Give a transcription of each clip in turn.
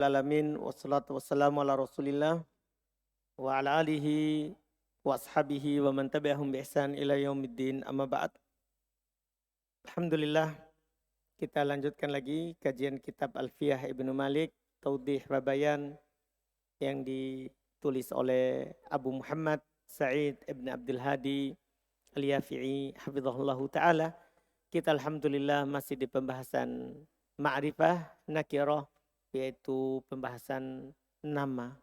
Alamin wassalatu wassalamu ala Rasulillah wa ala alihi wa ashabihi wa man tabi'ahum bi ihsan ila yaumiddin amma ba'd. Alhamdulillah kita lanjutkan lagi kajian kitab Alfiyah Ibnu Malik Taudih wa Bayan yang ditulis oleh Abu Muhammad Sa'id Ibn Abdul Hadi Al-Yafi'i hafizahullahu taala. Kita alhamdulillah masih di pembahasan ma'rifah nakirah, yaitu pembahasan nama.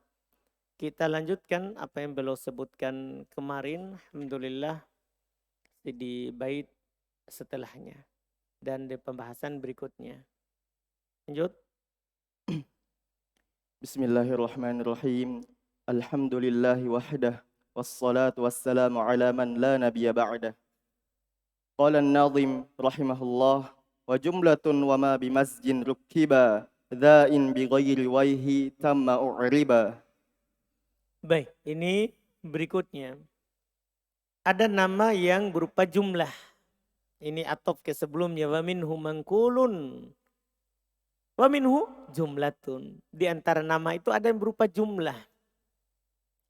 Kita lanjutkan apa yang beliau sebutkan kemarin, alhamdulillah, di bait setelahnya dan di pembahasan berikutnya. Lanjut. Bismillahirrahmanirrahim. Alhamdulillahi wahdah. Wassalatu wassalamu ala man la nabiyya ba'dah. Qala an-nazim rahimahullah. Wa jumlatun wa ma bimasjin rukkiba. Dha'in bi ghairi waihi tamma u'riba. Baik, ini berikutnya. Ada nama yang berupa jumlah. Ini atop ke sebelumnya. Wa minhu mangkulun. Wa minhu jumlatun. Di antara nama itu ada yang berupa jumlah.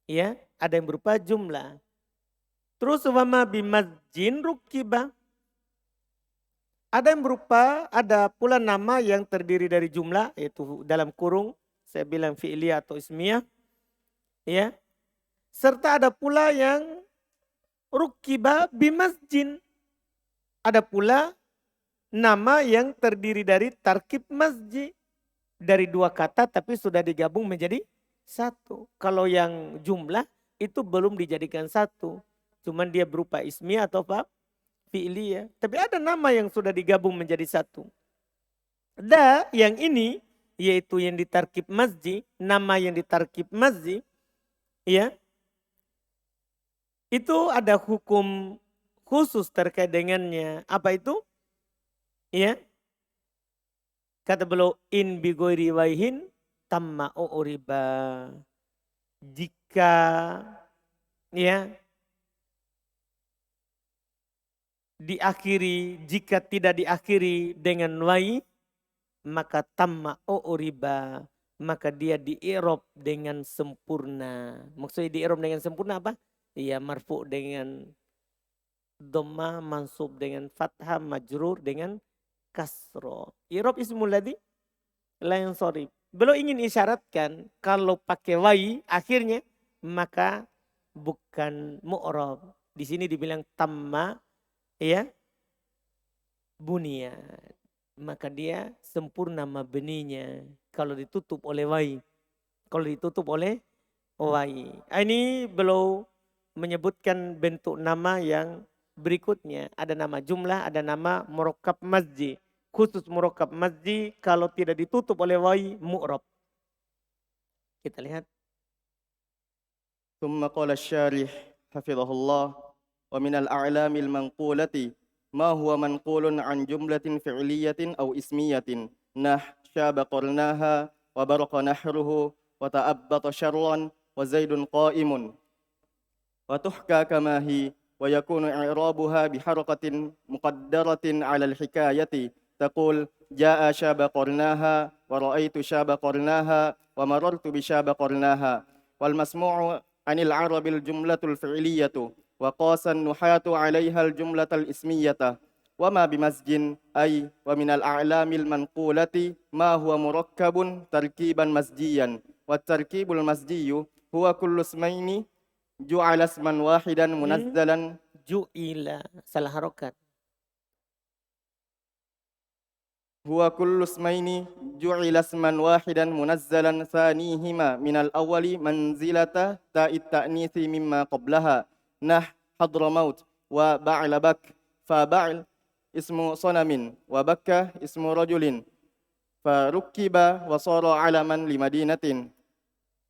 Ya, ada yang berupa jumlah. Terus wa ma bimasjin rukkiba. Ada yang berupa, ada pula nama yang terdiri dari jumlah, yaitu dalam kurung, saya bilang fi'liyah atau ismiyah. Ya. Serta ada pula yang rukiba bimasjin. Ada pula nama yang terdiri dari tarkib masjid. Dari dua kata tapi sudah digabung menjadi satu. Kalau yang jumlah itu belum dijadikan satu. Cuman dia berupa ismiyah atau apa? Fi'liyah. Tapi ada nama yang sudah digabung menjadi satu. Yang ini yaitu yang ditarkib masjid. Nama yang ditarkib masjid. Ya, itu ada hukum khusus terkait dengannya. Apa itu? Ya, kata beliau in bi ghairi waihin tamma uriba. Jika ya diakhiri, jika tidak diakhiri dengan wai, maka tamma uriba, maka dia di-i'rab dengan sempurna. Maksudnya di-i'rab dengan sempurna apa? Iya, marfu dengan dhamma, mansub dengan fathah, majrur dengan kasro. I'rab ismul ladzi la yansarif. Beliau ingin isyaratkan kalau pakai wai akhirnya maka bukan mu'rab. Di sini dibilang tamma ya bunia. Maka dia sempurna mabninya kalau ditutup oleh wai. Kalau ditutup oleh wai. Ini beliau menyebutkan bentuk nama yang berikutnya. Ada nama jumlah, ada nama murakkab masjid. Khusus murakkab masjid kalau tidak ditutup oleh wai mu'rab. Kita lihat. ثم قال الشارح حفظه الله ومن الأعلام المنقولة ما هو منقول عن جملة فعلية أو اسمية شاب قرناها وبرق نحره وتأبط شرا وزيد قائم وتحكى كما هي ويكون إعرابها بحركة مقدرة على الحكاية تقول جاء شاب قرناها ورأيت شاب قرناها ومررت بشاب قرناها والمسموع عن العرب الجملة الفعلية وقاس النحاة عليها الجملة الإسمية وما بمزج أي ومن الأعلام المنقولة ما هو مركب تركيبا مزجيا والتركيب المزجي هو كل اسمين جعل اسما واحدا منزلا Ju'ila, salah harokat. هو كل اسمين جعل اسما واحدا منزلا ثانيهما من الأول منزلة تاء التأنيث مما قبلها حضرموت وبعل بك فبعل اسم صنم وبك اسم رجل فركب وصار علما لمدينة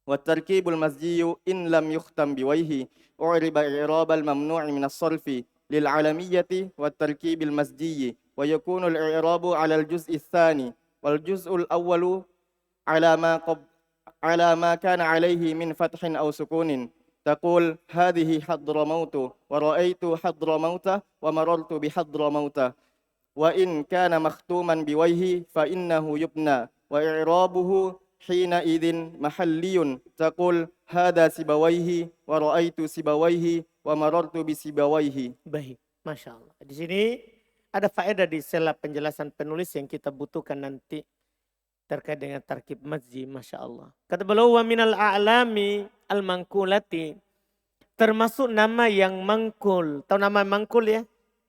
والتركيب المزجي إن لم يختم بويه أعرب إعراب الممنوع من الصرف للعلمية والتركيب المزجي ويكون الإعراب على الجزء الثاني والجزء الأول على ما كان عليه من فتح أو سكون تقول هذه حضرموت ورأيت حضرموت ومررت بحضرموت وإن كان مختوما بويه فإنه يبنى وإعرابه حينئذ محلي تقول هذا سيبويه ورأيت سيبويه ومررت بسيبويه. Baik, Masya Allah. Di sini ada faedah di sela penjelasan penulis yang kita butuhkan nanti terkait dengan tarkib mazji, Masya Allah. Kata beliau, wa minal a'lami al-mangkulati, termasuk nama yang mangkul. Tahu nama mangkul ya?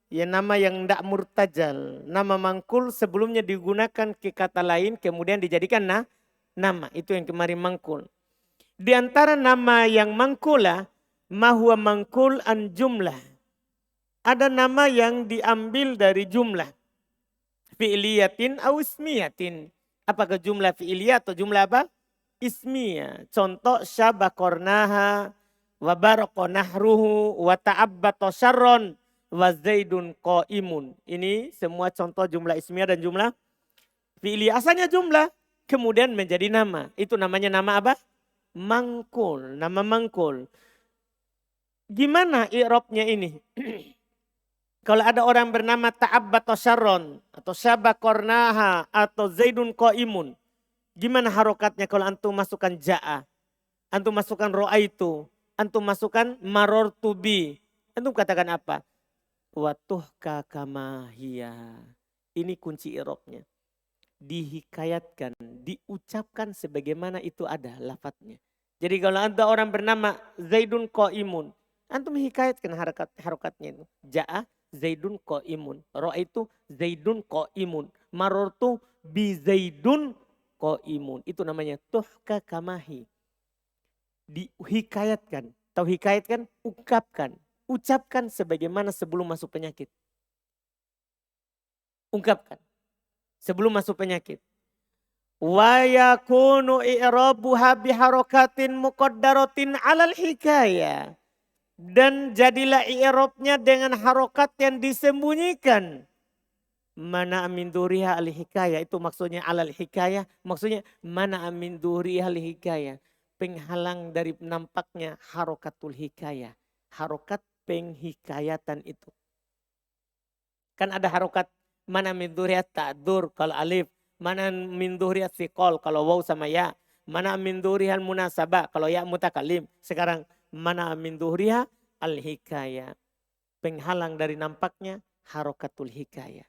Ya nama yang tidak murtajal. Nama mangkul sebelumnya digunakan ke kata lain kemudian dijadikan nama. Itu yang kemarin mangkul. Di antara nama yang mangkulah, mahwa mangkul an jumlah. Ada nama yang diambil dari jumlah. Fi'liyatin au ismiyatin. Apakah jumlah fi'liyah atau jumlah apa? Ismiyah. Contoh syabakornaha wa baroko nahruhu wa ta'abbato syarron wa zaidun qaimun. Ini semua contoh jumlah ismiyah dan jumlah fi'liyah. Asalnya jumlah kemudian menjadi nama. Itu namanya nama apa? Mangkul. Nama mangkul. Gimana i'rabnya ini? Kalau ada orang bernama ta'abbato syarron atau syabakornaha atau zaidun qaimun. Gimana harokatnya kalau antum masukkan ja'a? Antum masukkan ro'aitu. Antum masukkan marortu bi. Antum katakan apa? Watuhka kamahiyya. Ini kunci i'rabnya. Dihikayatkan, diucapkan sebagaimana itu ada lafadznya. Jadi kalau ada orang bernama Zaidun qaimun, antum hikayatkan harokatnya itu. Ja'a Zaidun qaimun. Ra'aitu Zaidun qaimun. Marortu bi Zaidun qaimun. Itu namanya tuhka kamahi. Dihikayatkan. Tahu hikayatkan? Ungkapkan. Ucapkan sebagaimana sebelum masuk penyakit. Ungkapkan. Sebelum masuk penyakit. Wa yakunu i'rabuha biharokatin muqaddaratin 'alal hikayah. Dan jadilah i'rabnya dengan harokat yang disembunyikan. Mana amin duriha al-hikayah. Itu maksudnya alal hikayah. Maksudnya mana amin duriha al-hikayah. Penghalang dari nampaknya harokatul hikayah. Harokat penghikayatan itu. Kan ada harokat mana min duriha ta'dur kalau alif. Mana min duriha siqol kalau waw sama ya. Mana min duriha al-munasabah kalau ya mutakalim. Sekarang mana min duriha al-hikayah. Penghalang dari nampaknya harokatul hikayah.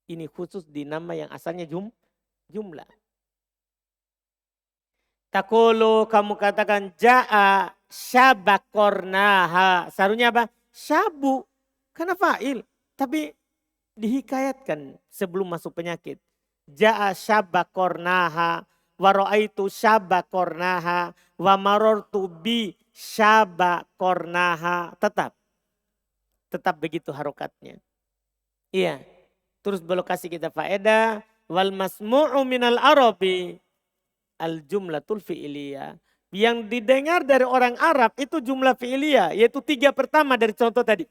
Ini khusus di nama yang asalnya jumlah. Takulu kamu katakan ja'a syabakornaha. Seharusnya apa? Syabu. Karena fa'il. Tapi dihikayatkan sebelum masuk penyakit. Ja'a syabakornaha. Wa ra'aitu syabakornaha. Wa marortu bi syabakornaha. Tetap begitu harokatnya. Iya. Terus belum kasih kita faedah. Wal masmu'u minal arabi. Al jumlatul fi'liyah. Yang didengar dari orang Arab itu jumlah fi'liyah. Yaitu 3 pertama dari contoh tadi.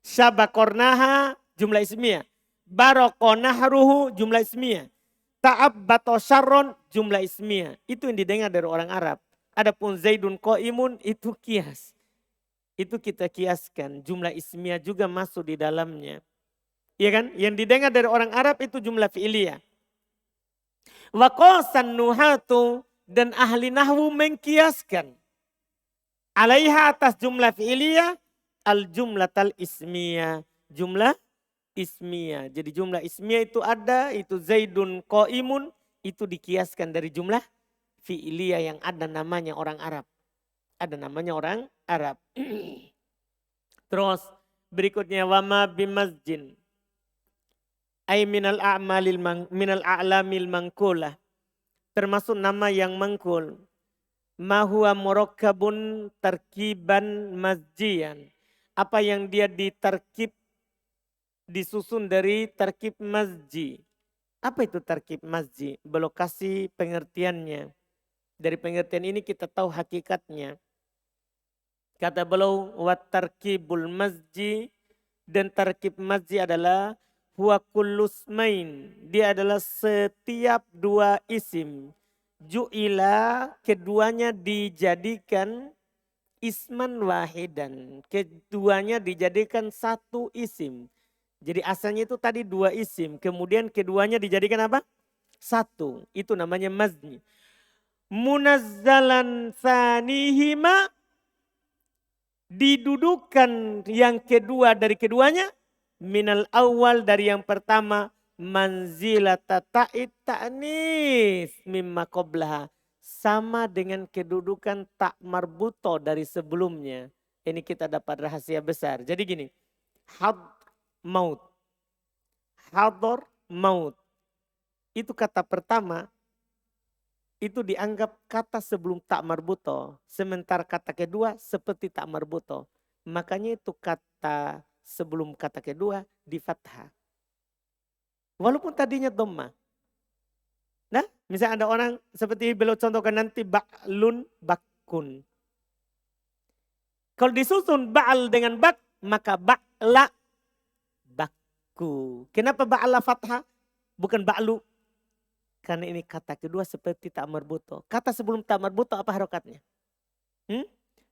Syabakornaha jumlah ismiyah. Barokonahruhu jumlah ismiyah. Ta'abbato syarron jumlah ismiyah. Itu yang didengar dari orang Arab. Adapun Zaidun qaimun itu kias. Itu kita kiaskan. Jumlah ismiyah juga masuk di dalamnya. Iya kan? Yang didengar dari orang Arab itu jumlah fi'liyah. Wa qasan nuhatu dan ahli nahwu mengkiaskan. Alaiha atas jumlah fi'liyah al jumlatal ismiyah. Jumlah ismiyah. Jadi jumlah ismiyah itu ada, itu Zaidun qaimun, itu dikiaskan dari jumlah fi'liyah yang ada namanya orang Arab. Ada namanya orang Arab. Terus berikutnya wama bimasjin. Ay minal a'lamil mangkulah. Termasuk nama yang mangkul. Ma huwa murakkabun tarkiban mazjian. Apa yang dia diterkib, disusun dari tarkib mazji. Apa itu tarkib mazji? Belum kasih pengertiannya. Dari pengertian ini kita tahu hakikatnya. Kata beliau wa tarkibul mazji, dan tarkib mazji adalah huwa kullusmain. Dia adalah setiap 2 isim. Ju'ila, keduanya dijadikan isman wahidan. Keduanya dijadikan 1 isim. Jadi asalnya itu tadi 2 isim. Kemudian keduanya dijadikan apa? satu. Itu namanya mazni. Munazzalan tsanihima, didudukan yang kedua dari keduanya, minal awal dari yang pertama, manzilata ta'id ta'nis mimma qablaha, sama dengan kedudukan tak marbuto dari sebelumnya. Ini kita dapat rahasia besar. Jadi gini, had maut, hador maut, itu kata pertama itu dianggap kata sebelum tak marbuto. Sementara kata kedua seperti tak marbuto. Makanya itu kata sebelum kata kedua di fathah. Walaupun tadinya dhamma. Nah, misalnya ada orang seperti beliau contohkan nanti ba'lun bakun. Kalau disusun ba'al dengan bak, maka ba'la bakku. Kenapa ba'la fathah? Bukan ba'lu. Karena ini kata kedua seperti tak marbuto. Kata sebelum tak marbuto apa harokatnya?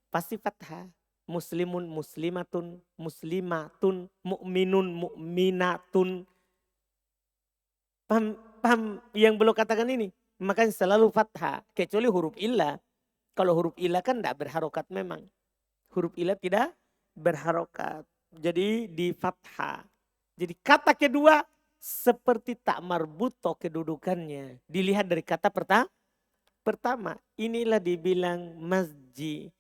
Pasti fathah. Muslimun, muslimatun, muslimatun, mu'minun, mu'minatun. Paham yang belum katakan ini? Makanya selalu fathah. Kecuali huruf illah. Kalau huruf illah kan tidak berharokat memang. Huruf illah tidak berharokat. Jadi di fathah. Jadi kata kedua seperti tak marbuto kedudukannya. Dilihat dari kata pertama. Inilah dibilang masjid.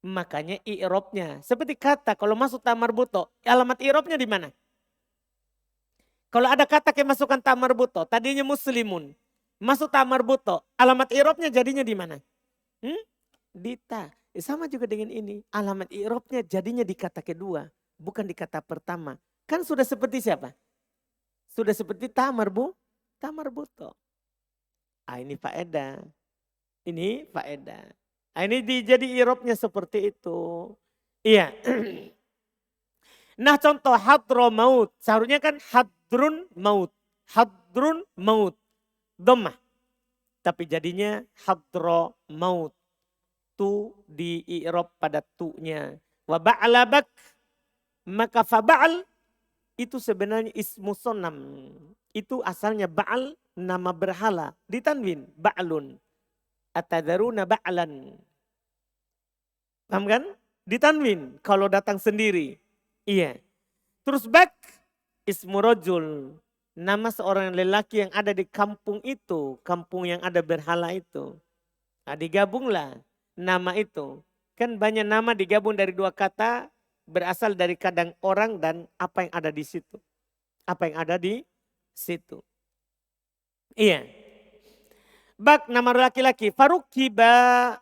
Makanya i'robnya. Seperti kata kalau masuk tak marbuto. Alamat i'robnya di mana? Kalau ada kata kemasukan tak marbuto. Tadinya muslimun. Masuk tak marbuto. Alamat i'robnya jadinya di mana? Di ta. Sama juga dengan ini. Alamat i'robnya jadinya di kata kedua. Bukan di kata pertama. Kan sudah seperti siapa? Sudah seperti tamarbuto. Ini faedah. Ini faedah. Ini jadi irobnya seperti itu. Iya. Nah contoh hadro maut. Seharusnya kan hadrun maut. Hadrun maut. Dhammah. Tapi jadinya hadro maut. Tu di irob pada tu-nya. Wa ba'labak. Maka faba'al. Itu sebenarnya ismu sonam. Itu asalnya ba'al, nama berhala. Ditanwin, ba'lun. Atadaruna ba'lan. Paham kan? Ditanwin, kalau datang sendiri. Iya. Terus bak, ismu rojul. Nama seorang lelaki yang ada di kampung itu. Kampung yang ada berhala itu. Nah, digabunglah nama itu. Kan banyak nama digabung dari dua kata. Berasal dari kadang orang dan apa yang ada di situ. Apa yang ada di situ. Iya. Bak nama laki-laki. Farukiba.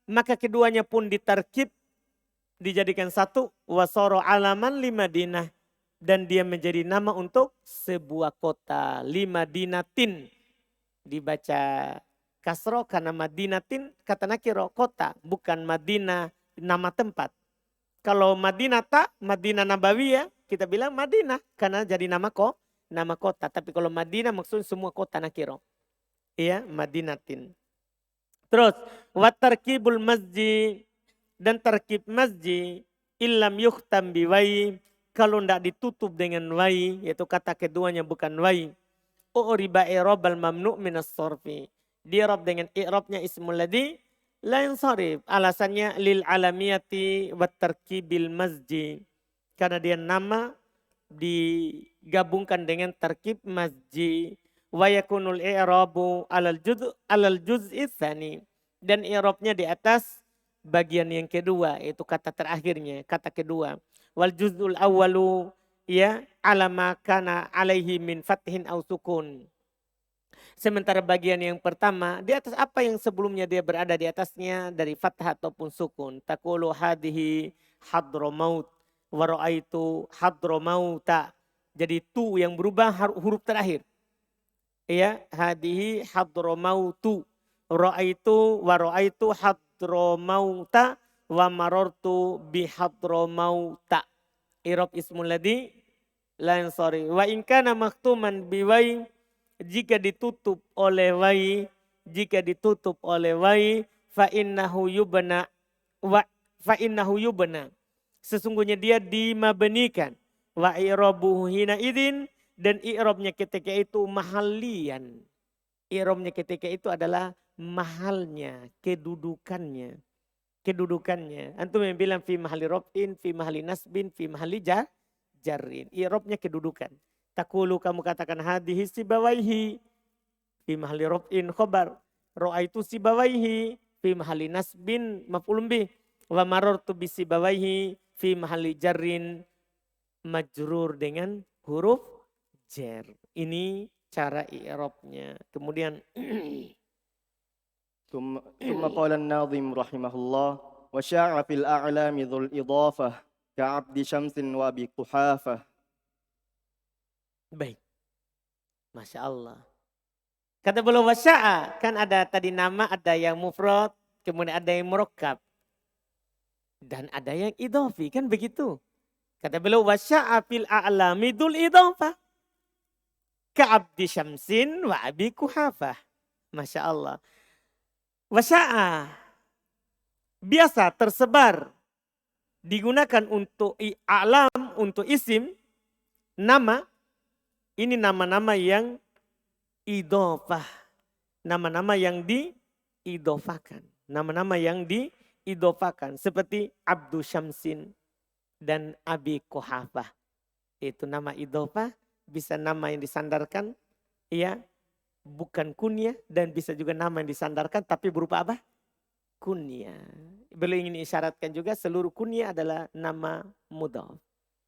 Maka keduanya pun ditarkib. Dijadikan satu. Wasoro alaman limadinah. Dan dia menjadi nama untuk sebuah kota. Limadinatin. Dibaca kasro karena madinatin. Kata nakiro kota. Bukan Madinah nama tempat. Kalau Madinah tak, Madinah Nabawiyah, kita bilang Madinah. Karena jadi nama kota. Tapi kalau Madinah maksudnya semua kota nakiro. Iya, Madinatin. Terus, watarkibul masjid. Dan tarkib masjid. Illam yukhtam biwai. Kalau tidak ditutup dengan wai. Yaitu kata keduanya bukan wai. U'riba i'rabal mamnu' minas sorfi. Di'rab dengan i'rabnya ismul ladhi. Lain sorif, alasannya lil alamiyati wa tarkibil masjid. Karena dia nama digabungkan dengan tarkib masjid. Wa yakunul i'rabu alal juz'i tsani. Dan i'rabnya di atas bagian yang kedua, yaitu kata terakhirnya, kata kedua. Wal juz'ul awwalu ya alama kana alaihi min fathin au sukun. Sementara bagian yang pertama, di atas apa yang sebelumnya dia berada di atasnya dari fathah ataupun sukun. Taqulu hadhihi hadramaut wa ra'aitu hadramauta. Jadi tu yang berubah huruf terakhir. Ya, hadhihi hadramautu. Ra'aitu wa ra'aitu hadramauta wa marartu bi hadramauta. Irab ismul ladzi la yansari. Wa in kana maktuman biwai. Jika ditutup oleh wai, fa innahu yubna. Sesungguhnya dia dimabenikan. Wa i'rabuhu hina idin, dan i'rabnya ketika itu mahalian. i'rabnya ketika itu adalah mahalnya, kedudukannya. Kedudukannya. Antum yang bilang fi mahali rof'in, fi mahali nasbin, fi mahali jarrin. I'rabnya kedudukan. Takulu kamu katakan hadhihi sibawaihi fi mahali rof'in khobar. Ro'aitu sibawaihi fi mahali nasbin maf'ulun bih. Wa marartu bisibawaihi fi mahali jarrin majrur dengan huruf jar. Ini cara i'rabnya. Kemudian ثم قال الناظم رحمه الله وشاع في الأعلام ذو الإضافة كعبد شمس وأبي قحافة. baik. Masya Allah. Kata beliau wasya'a, kan ada tadi nama, ada yang mufrad, kemudian ada yang murakkab. Dan ada yang idhofi, kan begitu. Kata beliau wasya'a fil a'lami dzul idhofah. Ka'abdi syamsin wa abi kuhafah. Masya Allah. Wasya'a. Biasa tersebar. Digunakan untuk a'lam, untuk isim. Nama. Ini nama-nama yang idhofah. Nama-nama yang diidhofakan. Nama-nama yang diidhofakan. Seperti Abdu Syamsin dan Abi Kuhafah. Itu nama idhofah. Bisa nama yang disandarkan. Ya. Bukan kunyah. Dan bisa juga nama yang disandarkan. Tapi berupa apa? Kunyah. Beliau ingin isyaratkan juga seluruh kunyah adalah nama mudhaf.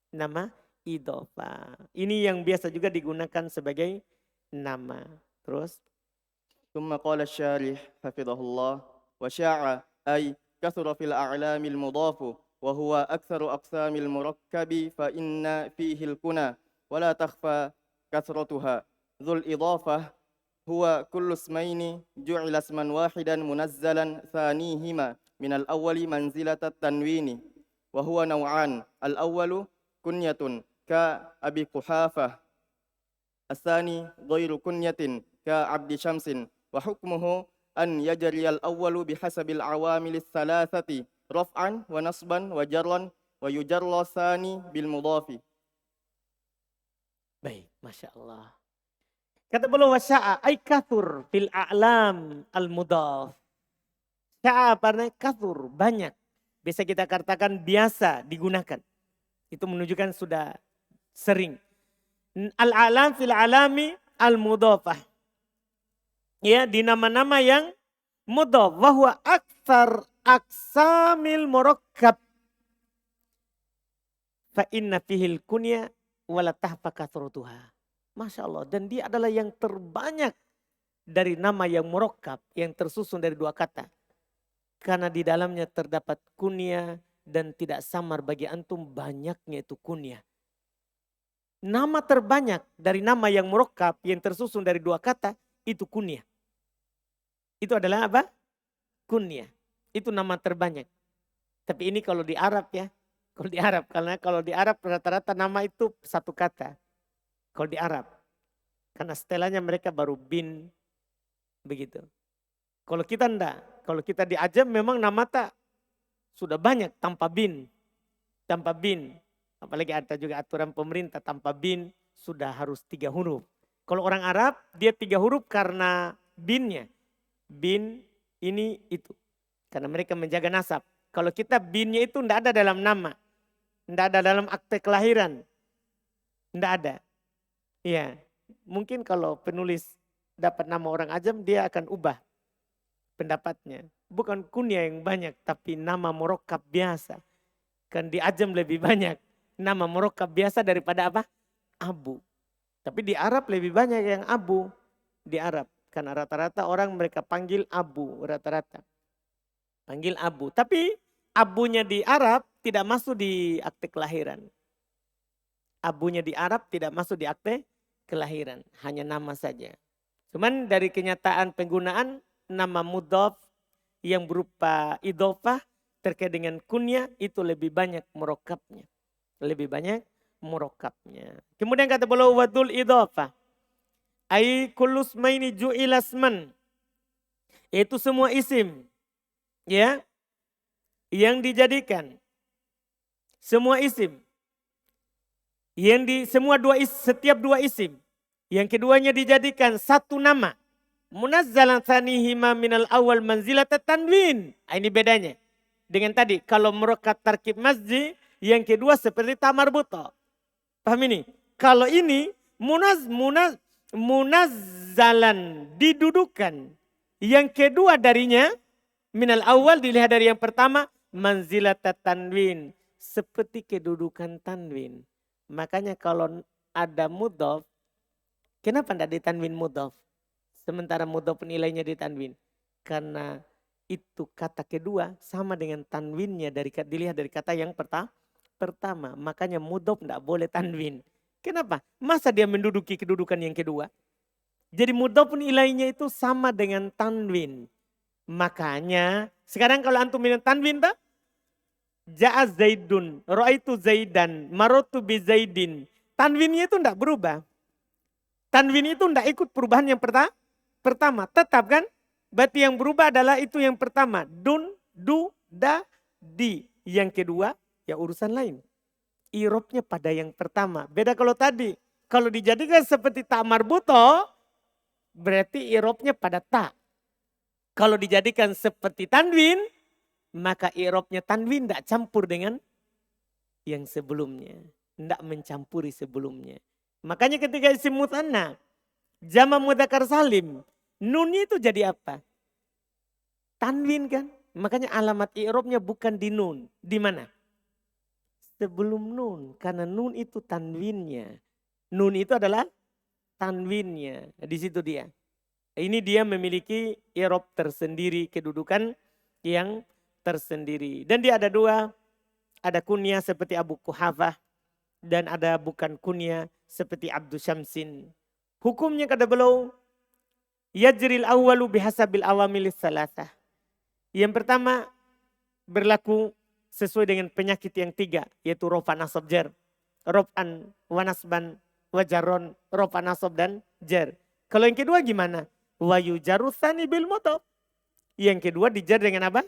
Nama idhofah. Ini yang biasa juga digunakan sebagai nama. Terus ثم قال الشارح حفظه الله وشاع أي كثر في الأعلام المضاف وهو أكثر أقسام المركب فإن فيه الكنى ولا تخفى كثرتها. ذو الإضافة هو كل اسمين جعل اسما واحدا منزلا ثانيهما من الأول منزلة التنوين وهو نوعان. الأول كنية كأبي قحافة. الثاني غير كنية كعبد شمس. وحكمه أن يجري الأول بحسب العوامل الثلاثة رفعا ونصبا وجرا ويجر الثاني بالمضاف. baik, Masya Allah. Kata beliau wasya'a ay kathur fil a'lam al-mudhaf. Sya'a artinya kathur, banyak. Bisa kita katakan biasa digunakan. Itu menunjukkan sudah sering. Al-a'lam fil alami al-mudhafah. Ya, di nama-nama yang mudhaf. Wahwa aktsar aksamil murakkab. Fa inna fihil kunya wala tahfa kathrutuha. Masya Allah. Dan dia adalah yang terbanyak dari nama yang murakkab. Yang tersusun dari dua kata. Karena di dalamnya terdapat kunya dan tidak samar bagi antum banyaknya itu kunya. Nama terbanyak dari nama yang murakkab yang tersusun dari dua kata itu kunya. Itu adalah apa? Kunya. Itu nama terbanyak. Tapi ini kalau di Arab ya. Kalau di Arab. Karena kalau di Arab rata-rata nama itu satu kata. Kalau di Arab. Karena setelahnya mereka baru bin. Begitu. Kalau kita enggak. Kalau kita di Ajam memang nama tak sudah banyak tanpa bin. Tanpa bin. Apalagi ada juga aturan pemerintah tanpa bin sudah harus 3 huruf. Kalau orang Arab dia 3 huruf karena binnya. Bin ini itu. Karena mereka menjaga nasab. Kalau kita binnya itu tidak ada dalam nama. Tidak ada dalam akte kelahiran. Tidak ada. Iya. Mungkin kalau penulis dapat nama orang Ajam dia akan ubah pendapatnya. Bukan kunyah yang banyak tapi nama murakkab biasa. Kan di Ajam lebih banyak nama murakkab biasa daripada apa? Abu. Tapi di Arab lebih banyak yang abu. Di Arab. Karena rata-rata orang mereka panggil abu. Rata-rata. Panggil abu. Tapi abunya di Arab tidak masuk di akte kelahiran. Abunya di Arab tidak masuk di akte kelahiran. Hanya nama saja. Cuman dari kenyataan penggunaan nama mudhaf yang berupa idhofah terkait dengan kunyah itu lebih banyak murakkabnya. Lebih banyak murakkabnya. Kemudian kata beliau wadul idhofah. Ai kullu ismaini ju'ila isman. Itu semua isim. Ya. Yang dijadikan. Semua isim. Setiap dua isim. Yang keduanya dijadikan satu nama. Munazzalan thanihima minal awal manzilat tanwin. Ini bedanya. Dengan tadi, kalau merokat tarkib masjid, yang kedua seperti tamar buto. Paham ini? Kalau ini munazzalan didudukan. Yang kedua darinya minal awal dilihat dari yang pertama manzilat tanwin, seperti kedudukan tanwin. Makanya kalau ada mudhof, kenapa tidak ditanwin mudhof? Sementara mudhof nilainya ditanwin. Karena itu kata kedua sama dengan tanwinnya dilihat dari kata yang pertama. Makanya mudhof tidak boleh tanwin. Kenapa? Masa dia menduduki kedudukan yang kedua? Jadi mudhof nilainya itu sama dengan tanwin. Makanya sekarang kalau antum minat tanwin tak? Ja'a Zaidun, ra'aitu Zaidan, marotu bi Zaidin. Tanwinnya itu tidak berubah. Tanwin itu tidak ikut perubahan yang pertama. Tetap kan? Berarti yang berubah adalah itu yang pertama. Dun, du, da, di. Yang kedua ya urusan lain. Irobnya pada yang pertama. Beda kalau tadi. Kalau dijadikan seperti tak marbuto, berarti irobnya pada tak. Kalau dijadikan seperti tanwin, maka irobnya tanwin tidak campur dengan yang sebelumnya. Tidak mencampuri sebelumnya. Makanya ketika isim mutsanna, jama mudzakkar salim, nunnya itu jadi apa? Tanwin kan? Makanya alamat i'robnya bukan di nun. Di mana? Sebelum nun. Karena nun itu tanwinnya. Nun itu adalah tanwinnya. Di situ dia. Ini dia memiliki i'rob tersendiri, kedudukan yang tersendiri. Dan dia ada dua. Ada kunyah seperti Abu Quhafah. Dan ada bukan kunyah seperti Abdu Syamsin. Hukumnya kata beliau, yajril awwalu bihasabil awamilis salasah. Yang pertama berlaku sesuai dengan penyakit yang tiga, yaitu rofa nasab jar. Rof'an wa nasban wa jarron, rofa nasab dan jar. Kalau yang kedua gimana? Wa yujarru tsani bil mudhof. Yang kedua dijar dengan apa?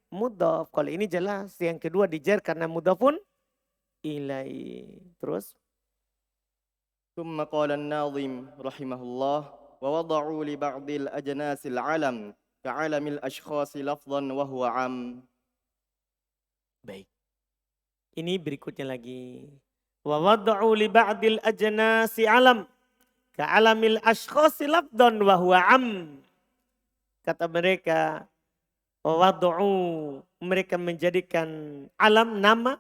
Mudhof. Kalau ini jelas, yang kedua dijar karena mudhofun ilaihi. Terus ثم قال الناظم رحمه الله ووضعوا لبعض الأجناس العلم كعلم الأشخاص لفظا وهو عام. baik. Ini berikutnya lagi. Wa wad'u li ba'dil ajnasi alam ka'alamil ashkhasi lafdhan wa huwa am. Kata mereka, wa wad'u, mereka menjadikan alam nama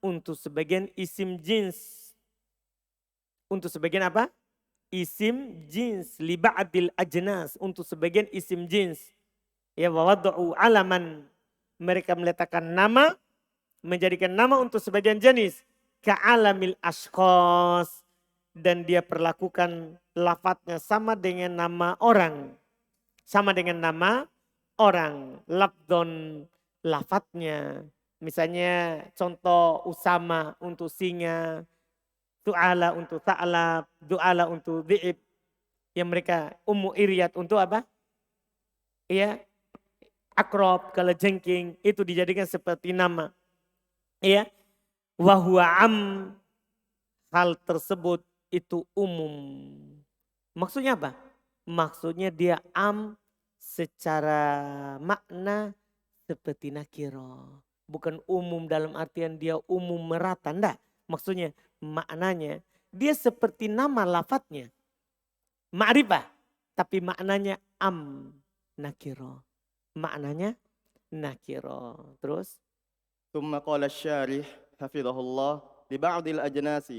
untuk sebagian isim jins. Untuk sebagian apa? Isim jins. Li ba'dil ajnas. Untuk sebagian isim jins. Ya wa wad'u alaman. Mereka meletakkan nama, menjadikan nama untuk sebagian jenis. Ka'alamil ashkhas. Dan dia perlakukan lafadznya sama dengan nama orang. Sama dengan nama orang. Labdon lafadznya. Misalnya contoh Usama untuk singa. Tu'ala untuk ta'lab. Du'ala untuk dhi'ib. Yang mereka Ummu Iryat untuk apa? Ya, akrob, kalau jengking. Itu dijadikan seperti nama. Ya, wahuwa am, hal tersebut itu umum. Maksudnya apa? Maksudnya dia am secara makna seperti nakiro. Bukan umum dalam artian dia umum merata, enggak. Maksudnya maknanya dia seperti nama lafadznya. Ma'rifah, tapi maknanya am, nakiro. Maknanya nakiro. Terus ثم قال الشارح حفظه الله لبعض الأجناس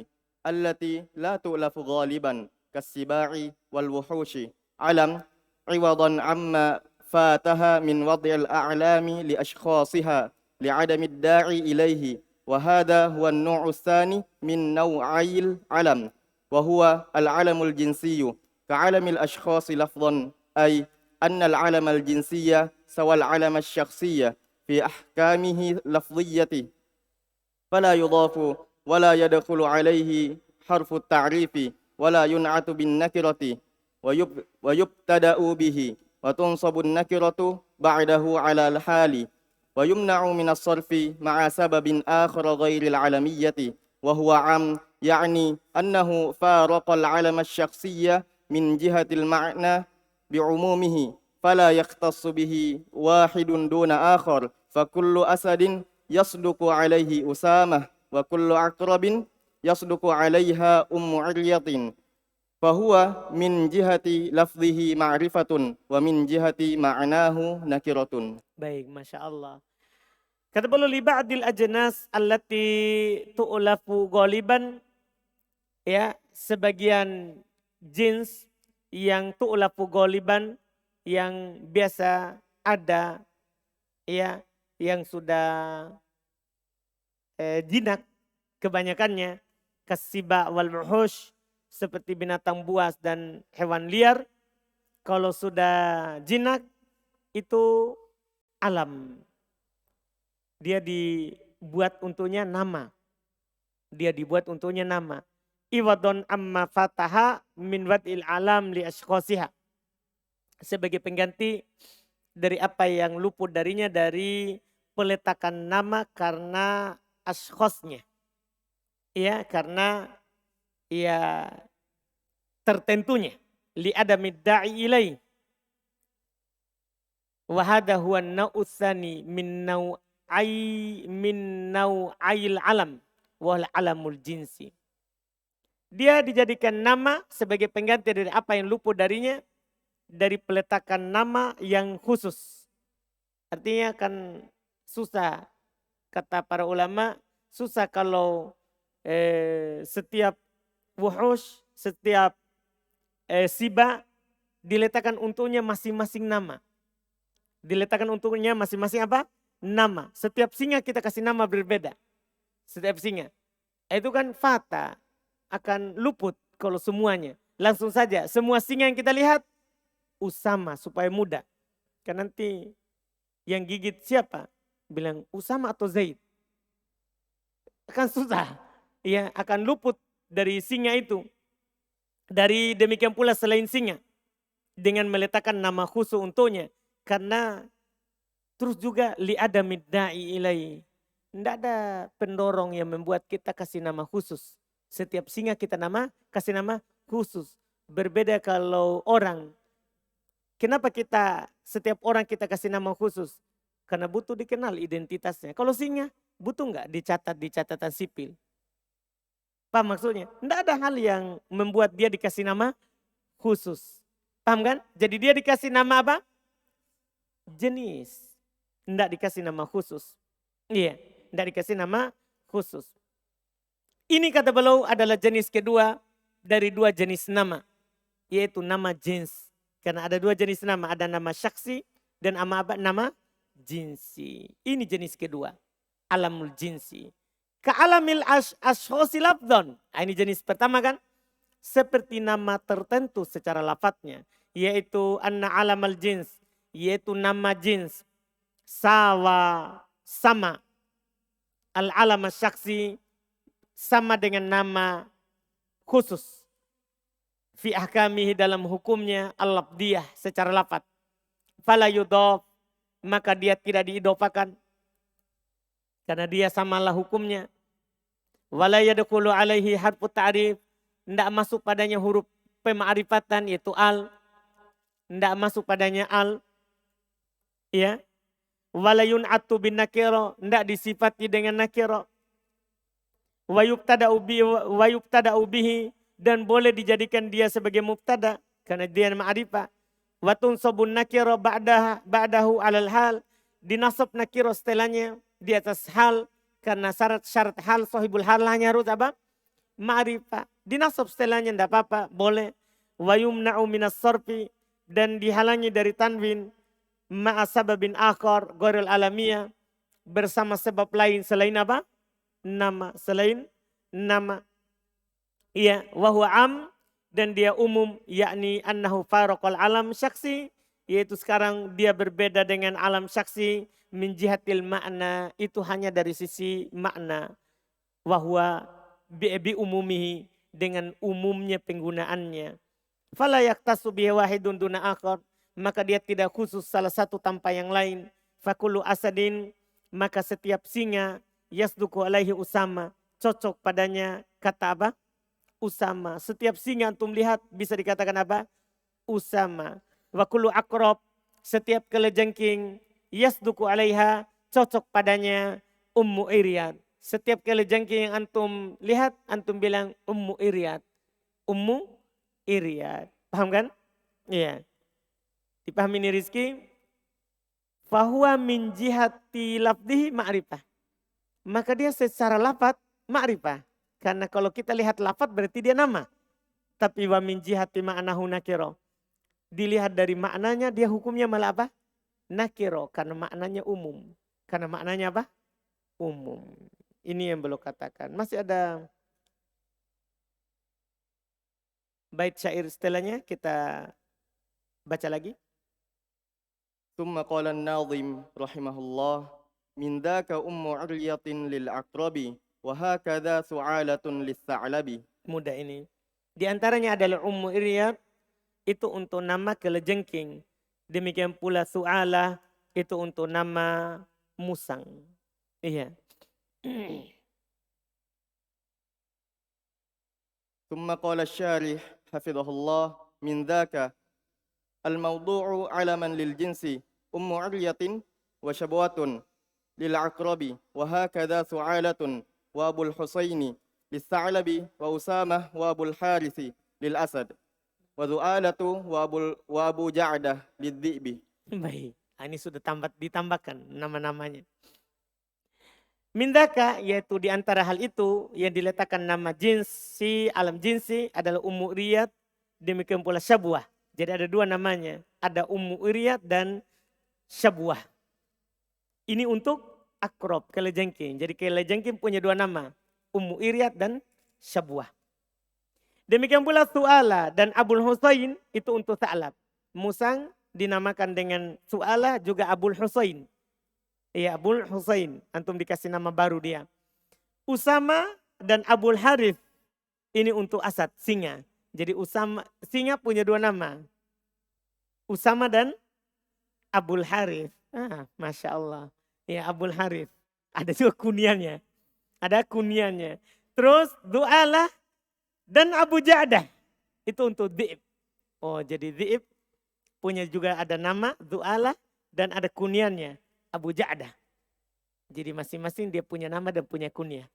التي لا تؤلف غالبا كالسباع والوحوش علم عوضا عما فاتها من وضع الأعلام لأشخاصها لعدم الداعي إليه وهذا هو النوع الثاني من نوعي العلم وهو العلم الجنسي كعلم الأشخاص لفظا أي أن العلم الجنسي سوى العلم الشخصي في أحكامه لفظية فلا يضاف ولا يدخل عليه حرف التعريف ولا ينعت بالنكرة ويبتدأ به وتنصب النكرة بعده على الحال ويمنع من الصرف مع سبب آخر غير العلمية وهو عام يعني أنه فارق العلم الشخصي من جهة المعنى بعمومه فلا يختص به واحد دون آخر فكل أسد يصدق عليه أسامة وكل عقرب يصدق عليها عرية فهو من جهة لفظه معرفة ومن جهة معناه نكرة. Baik, Masya Allah. Kata beliau li ba'dil ajnas allati tu'lafu ghaliban, ya, sebagian jins yang tu'lafu ghaliban, yang biasa ada, ya, yang sudah jinak kebanyakannya, kasiba wal wuhush, seperti binatang buas dan hewan liar. Kalau sudah jinak itu alam. Dia dibuat untuknya nama. Dia dibuat untuknya nama. Iwadon amma fataha min wad'il alam li ashkhosiha. Sebagai pengganti dari apa yang luput darinya dari peletakan nama karena ashkhosnya. Ya, karena ya tertentunya. Li adamid da'i ilai. Wahada huwa na'utsani min nau'ail alam wal alamul jinsi. Dia dijadikan nama sebagai pengganti dari apa yang luput darinya dari peletakan nama yang khusus. Artinya kan susah, kata para ulama, susah kalau setiap wuhush, setiap siba diletakkan untuknya masing-masing nama. Diletakkan untuknya masing-masing apa? Nama. Setiap singa kita kasih nama berbeda. Setiap singa. Itu kan fata. Akan luput kalau semuanya. Langsung saja. Semua singa yang kita lihat. Usama supaya mudah. Kan nanti yang gigit siapa? Bilang Usama atau Zaid. Akan susah. Ya, akan luput dari singa itu. Dari demikian pula selain singa. Dengan meletakkan nama khusus untuknya. Karena terus juga li adamid da'i ilai. Tidak ada pendorong yang membuat kita kasih nama khusus. Setiap singa kita kasih nama khusus. Berbeda kalau orang. Kenapa setiap orang kita kasih nama khusus? Karena butuh dikenal identitasnya. Kalau singa butuh nggak dicatat di catatan sipil? Paham maksudnya? Tidak ada hal yang membuat dia dikasih nama khusus. Paham kan? Jadi dia dikasih nama apa? Jenis. Tidak dikasih nama khusus. Iya, tidak dikasih nama khusus. Ini kata beliau adalah jenis kedua dari dua jenis nama. Yaitu nama jins. Karena ada dua jenis nama. Ada nama syaksi dan nama jinsi. Ini jenis kedua. Alamul jinsi. Ka'alamil ashkhosi labdon. Ini jenis pertama kan. Seperti nama tertentu secara lafadznya. Yaitu anna alamal jins. Yaitu nama jins sama al-alam syaksi sama dengan nama khusus fi ahkamihi dalam hukumnya al-labdiyah secara lafaz. Fala yudhaf, maka dia tidak diidofakan karena dia samalah hukumnya. Wala yadkhulu alaihi harfu ta'rif, tidak masuk padanya huruf pema'rifatan yaitu al, tidak masuk padanya al. Ya, walayun atu bin nakiro, tidak disifati dengan nakiro. Wayubtada ubihi, dan boleh dijadikan dia sebagai mubtada karena dia ma'rifah. Watun sobun nakiro ba'dahu alal hal, dinasab nakiro setelahnya di atas hal karena syarat hal sahibul hal hanya harus apa? Ma'rifah. Dinasab setelahnya tidak apa-apa, boleh. Wayumna'u minas sarfi, dan dihalangi dari tanwin. Ma'asababin akhar ghairil alamiah, bersama sebab lain selain apa? Nama, selain nama. Iya, wa huwa am, dan dia umum, yakni annahu faraqal alam syaksi, yaitu sekarang dia berbeda dengan alam syaksi min jihatil makna, itu hanya dari sisi makna. Wa huwa bi umumihi, dengan umumnya penggunaannya. Fala yaktasu bihi wahidun duna akhar, maka dia tidak khusus salah satu tanpa yang lain. Fakulu asadin, maka setiap singa yasduku alaihi usama, cocok padanya kata apa? Usama. Setiap singa antum lihat bisa dikatakan apa? Usama. Wa kullu aqrab, setiap kelejengking, yasduku alaiha, cocok padanya Ummu Iryad. Setiap kelejengking yang antum lihat, antum bilang Ummu Iryad. Ummu Iryad. Paham kan? Iya. Dipahami ini Rizki? Fahuwa min jihati lafdihi ma'rifah. Maka dia secara lafad ma'rifah. Karena kalau kita lihat lafad berarti dia nama. Tapi wa min jihati ma'nahu nakiro. Dilihat dari maknanya dia hukumnya malah apa? Nakiro. Karena maknanya umum. Karena maknanya apa? Umum. Ini yang belum katakan. Masih ada bait syair setelahnya, kita baca lagi. ثم قال الناظم رحمه الله من ذاك أم علية للعقرب وهكذا سعالة للثعلب. Mudah ini. Di antaranya adalah Ummu Iryad, itu untuk nama kelejengking. Demikian pula Su'alah, itu untuk nama musang. Iya. ثم قال الشارح حفظه الله من ذاك الموضوع علما للجنس أم علية وشبوة للعقرب وهكذا سعالة وأبو الحسين للثعلب وأسامة وأبو الحارث للأسد وذؤالة وأبو جعدة للذئب. Baik. Ini sudah ditambahkan nama-namanya. Mindaka, yaitu di antara hal itu yang diletakkan nama jinsi, alam jinsi adalah Ummu Iryad, demikian pula Syabwah. Jadi ada dua namanya, ada Ummu Iryad dan Syabwah. Ini untuk akrob, kelejengking. Jadi kelejengking punya dua nama, Ummu Iryad dan Syabwah. Demikian pula Su'ala dan Abul Husain itu untuk Sa'lab. Musang dinamakan dengan Su'ala juga Abul Husain. Iya, Abul Husain. Antum dikasih nama baru dia. Usama dan Abul Harith. Ini untuk Asad, singa. Jadi singa punya dua nama. Usama dan Abul Harith. Masya Allah. Ya, Abul Harith. Ada juga kuniannya. Ada kuniannya. Terus Du'alah dan Abu Ja'dah. Itu untuk Dhi'ib. Oh, jadi Dhi'ib punya juga ada nama Du'alah dan ada kuniannya. Abu Ja'dah. Jadi masing-masing dia punya nama dan punya kunyah.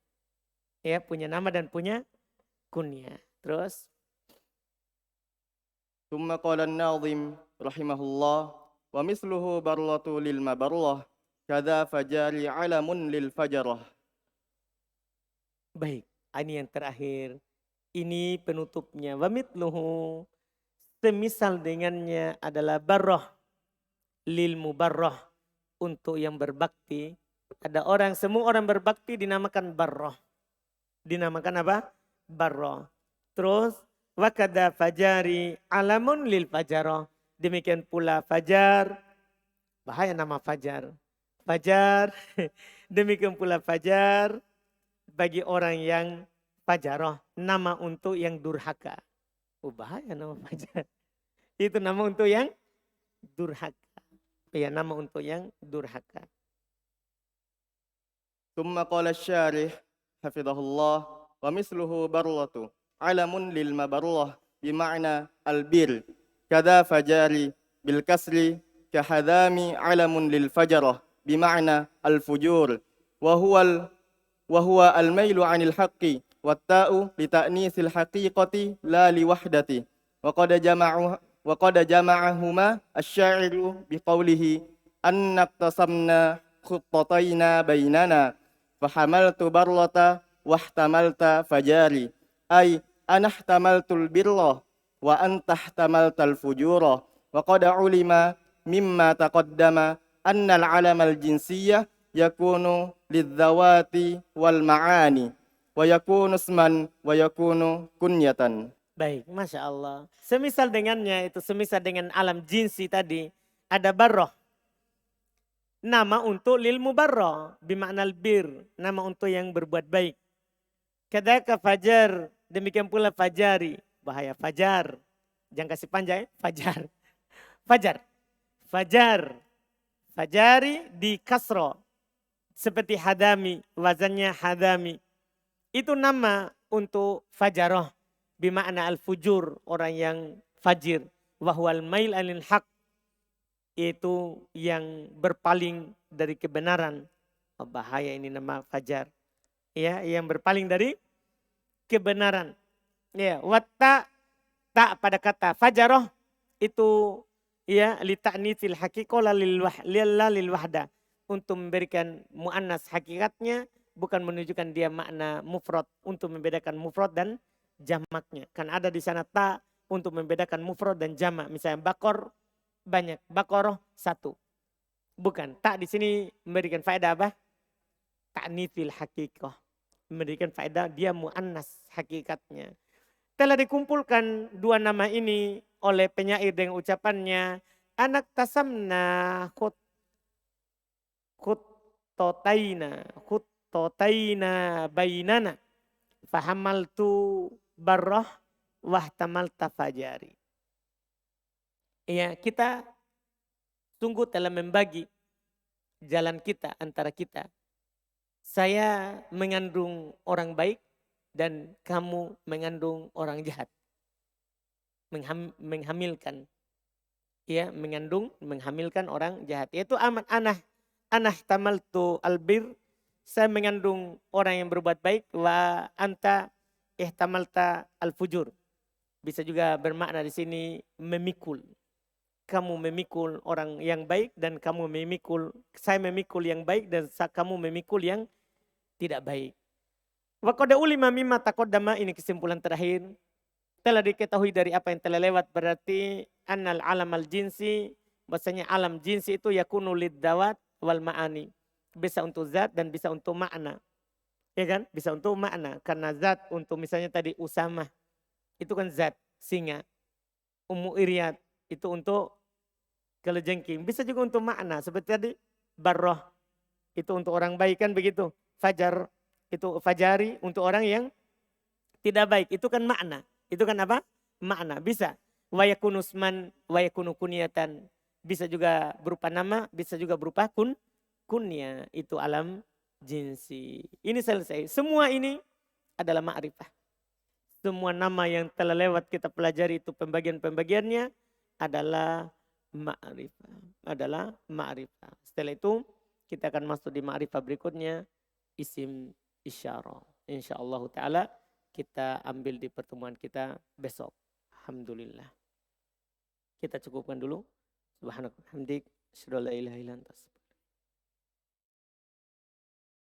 Ya, punya nama dan punya kunyah. Terus ثم قال الناظم رحمه الله ومثله برلة للمبرة كذا فجاري علم للفجرة. Baik, ini yang terakhir. Ini penutupnya. Wa mitluhu, semisal dengannya adalah barrah lil mubarrah, untuk yang berbakti. Ada semua orang berbakti dinamakan barrah. Dinamakan apa? Barrah. Terus wakada fajari alamun lil fajarah. Demikian pula fajar. Bahaya nama fajar. Fajar. Demikian pula fajar bagi orang yang fajarah. Nama untuk yang durhaka. Bahaya nama fajar. Itu nama untuk yang durhaka. Ya, nama untuk yang durhaka. ثم قال الشارح حفظه الله ومثله برلة علم للمبرة بمعنى البر كذا فجاري بالكسر كحذام علم للفجرة بمعنى الفجور وهو الميل عن الحق والتاء لتأنيث الحقيقة لا لوحدته وقد جمعهما الشاعر بقوله أن اقتسمنا خطتين بيننا فحملت برلة واحتملت فجاري أي أنا احتملت البر وأنت احتملت الفجور وقد علم مما تقدم أن العلم الجنسية يكون للذوات والمعاني ويكون اسما ويكون كنية. Baik, Masya Allah. Semisal dengannya itu, semisal dengan alam jinsi tadi, ada barroh. Nama untuk lil mubarrah, bimakna bir, nama untuk yang berbuat baik. Kadaka fajar, demikian pula fajari. Bahaya, fajar. Jangan kasih panjang, fajar. Fajar. Fajar. Fajari di kasro. Seperti hadami, wazannya hadami. Itu nama untuk fajaroh. Bimakna al-fujur, orang yang fajir. Wahwal mail anil haq, Yaitu yang berpaling dari kebenaran. Oh, bahaya ini nama fajar. Ya, yang berpaling dari kebenaran. Ya, watta tak pada kata fajaroh itu ya li ta'nitsil haqiqah lil wahda, untuk memberikan muannas hakikatnya, bukan menunjukkan dia makna mufrad, untuk membedakan mufrad dan jamaknya. Kan ada di sana ta untuk membedakan mufrad dan jamak. Misalnya bakor banyak, bakoroh satu. Bukan, tak di sini memberikan faedah apa? Ta'nitsil haqiqah. Memberikan faedah dia muannas hakikatnya. Telah dikumpulkan dua nama ini oleh penyair dengan ucapannya anak tasamna khuttotaina bainana fahamaltu barrah wahtamalta fajari. Ya, kita sungguh telah membagi jalan kita antara kita. Saya mengandung orang baik dan kamu mengandung orang jahat. Menghamilkan. Ya, menghamilkan orang jahat. Yaitu anah tamaltu albir. Saya mengandung orang yang berbuat baik. Wa anta ihtamalta alfujur. Bisa juga bermakna di sini memikul. Kamu memikul orang yang baik dan saya memikul yang baik dan kamu memikul yang tidak baik. Wa qad ulima mimma taqaddama, ini kesimpulan terakhir. Telah diketahui dari apa yang telah lewat, berarti annal alamal jinsi, bahasanya alam jinsi itu yakunu liddawat wal ma'ani. Bisa untuk zat dan bisa untuk makna. Ya kan? Bisa untuk makna. Karena zat untuk misalnya tadi Usamah, itu kan zat, singa. Ummu Iryad, itu untuk kelejengking. Bisa juga untuk makna. Seperti tadi, Barroh, itu untuk orang baik kan begitu. Fajar, itu fajari untuk orang yang tidak baik. Itu kan makna. Itu kan apa? Makna. Bisa. Wa yakunu usman, wa yakunu kunyatan. Bisa juga berupa nama, bisa juga berupa kunya. Itu alam jinsi. Ini selesai. Semua ini adalah ma'rifah. Semua nama yang telah lewat kita pelajari itu pembagian-pembagiannya adalah ma'rifah. Adalah ma'rifah. Setelah itu kita akan masuk di ma'rifah berikutnya, isim isyarah. InsyaAllah ta'ala kita ambil di pertemuan kita besok. Alhamdulillah. Kita cukupkan dulu. Subhanakallah hamdik. Asyhadu an la ilaha illa anta.